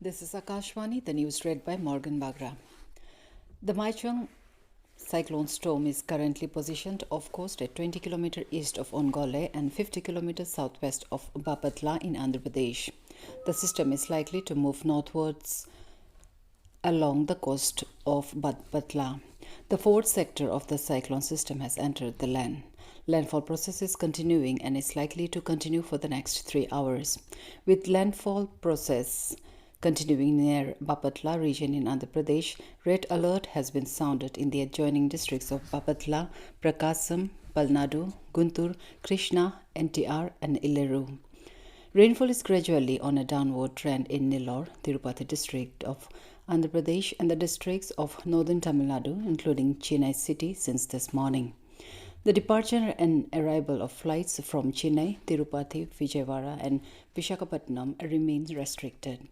This is Akashvani, the news read by Morgan Bagra. The Maichung cyclone storm is currently positioned off coast at 20 km east of Ongole and 50 km southwest of Bapatla in Andhra Pradesh. The system is likely to move northwards along the coast of Bapatla. The fourth sector of the cyclone system has entered the land. Landfall process is continuing and is likely to continue for the next 3 hours. With landfall process continuing near Bapatla region in Andhra Pradesh, red alert has been sounded in the adjoining districts of Bapatla, Prakasam, Palnadu, Guntur, Krishna, NTR and Illeru. Rainfall is gradually on a downward trend in Nellore, Tirupati district of Andhra Pradesh and the districts of northern Tamil Nadu, including Chennai city, since this morning. The departure and arrival of flights from Chennai, Tirupati, Vijayawada and Visakhapatnam remains restricted.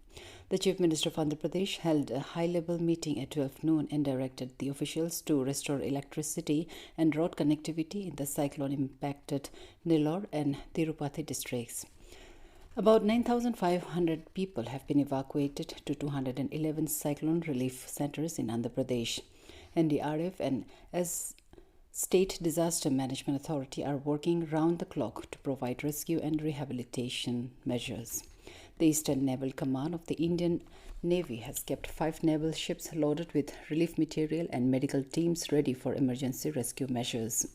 The Chief Minister of Andhra Pradesh held a high-level meeting at 12 noon and directed the officials to restore electricity and road connectivity in the cyclone-impacted Nellore and Tirupati districts. About 9,500 people have been evacuated to 211 cyclone relief centers in Andhra Pradesh. NDRF and State Disaster Management Authority are working round the clock to provide rescue and rehabilitation measures. The Eastern Naval Command of the Indian Navy has kept 5 naval ships loaded with relief material and medical teams ready for emergency rescue measures.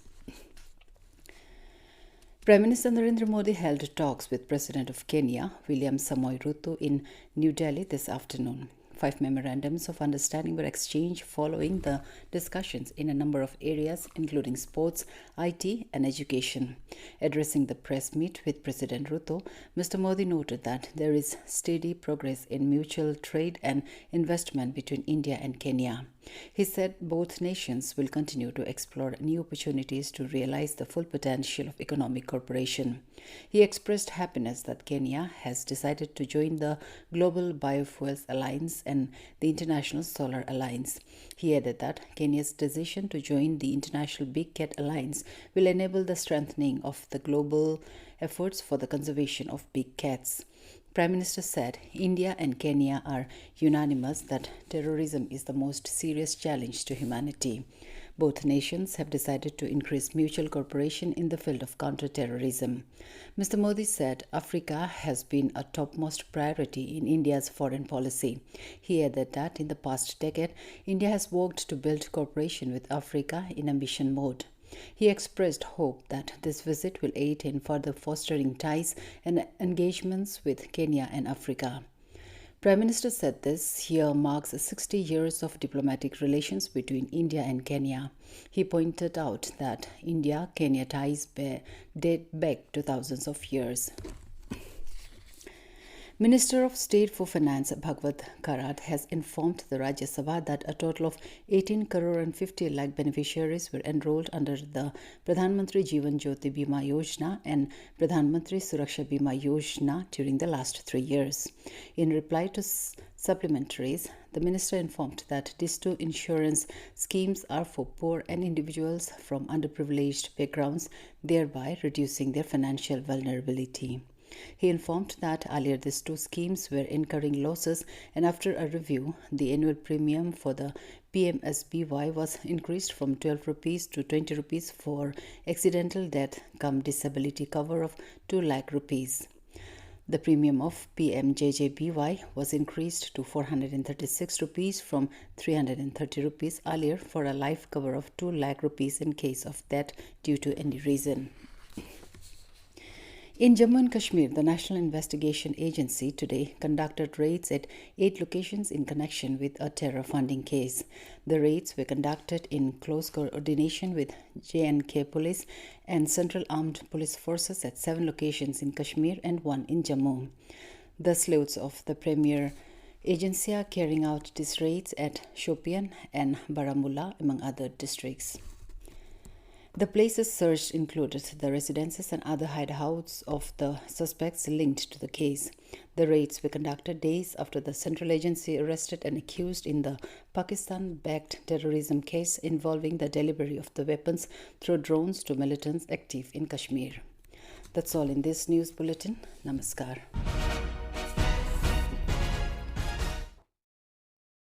Prime Minister Narendra Modi held talks with President of Kenya, William Samoei Ruto, in New Delhi this afternoon. 5 memorandums of understanding were exchanged following the discussions in a number of areas, including sports, IT, and education. Addressing the press meet with President Ruto, Mr. Modi noted that there is steady progress in mutual trade and investment between India and Kenya. He said both nations will continue to explore new opportunities to realize the full potential of economic cooperation. He expressed happiness that Kenya has decided to join the Global Biofuels Alliance and the International Solar Alliance. He added that Kenya's decision to join the International Big Cat Alliance will enable the strengthening of the global efforts for the conservation of big cats. Prime Minister said India and Kenya are unanimous that terrorism is the most serious challenge to humanity. Both nations have decided to increase mutual cooperation in the field of counter-terrorism. Mr. Modi said Africa has been a topmost priority in India's foreign policy. He added that in the past decade, India has worked to build cooperation with Africa in a mission mode. He expressed hope that this visit will aid in further fostering ties and engagements with Kenya and Africa. Prime Minister said this year marks 60 years of diplomatic relations between India and Kenya. He pointed out that India-Kenya ties date back to thousands of years. Minister of State for Finance Bhagwat Karat has informed the Rajya Sabha that a total of 18 crore and 50 lakh beneficiaries were enrolled under the Pradhan Mantri Jeevan Jyoti Bima Yojana and Pradhan Mantri Suraksha Bima Yojana during the last 3 years. In reply to supplementaries, the minister informed that these 2 insurance schemes are for poor and individuals from underprivileged backgrounds, thereby reducing their financial vulnerability. He informed that earlier these 2 schemes were incurring losses, and after a review, the annual premium for the PMSBY was increased from 12 rupees to 20 rupees for accidental death cum disability cover of 2 lakh rupees. The premium of PMJJBY was increased to 436 rupees from 330 rupees earlier for a life cover of 2 lakh rupees in case of death due to any reason. In Jammu and Kashmir, the National Investigation Agency today conducted raids at 8 locations in connection with a terror funding case. The raids were conducted in close coordination with J&K Police and Central Armed Police Forces at 7 locations in Kashmir and 1 in Jammu. The sleuths of the Premier Agency are carrying out these raids at Shopian and Baramulla, among other districts. The places searched included the residences and other hideouts of the suspects linked to the case. The raids were conducted days after the central agency arrested an accused in the Pakistan-backed terrorism case involving the delivery of the weapons through drones to militants active in Kashmir. That's all in this news bulletin. Namaskar.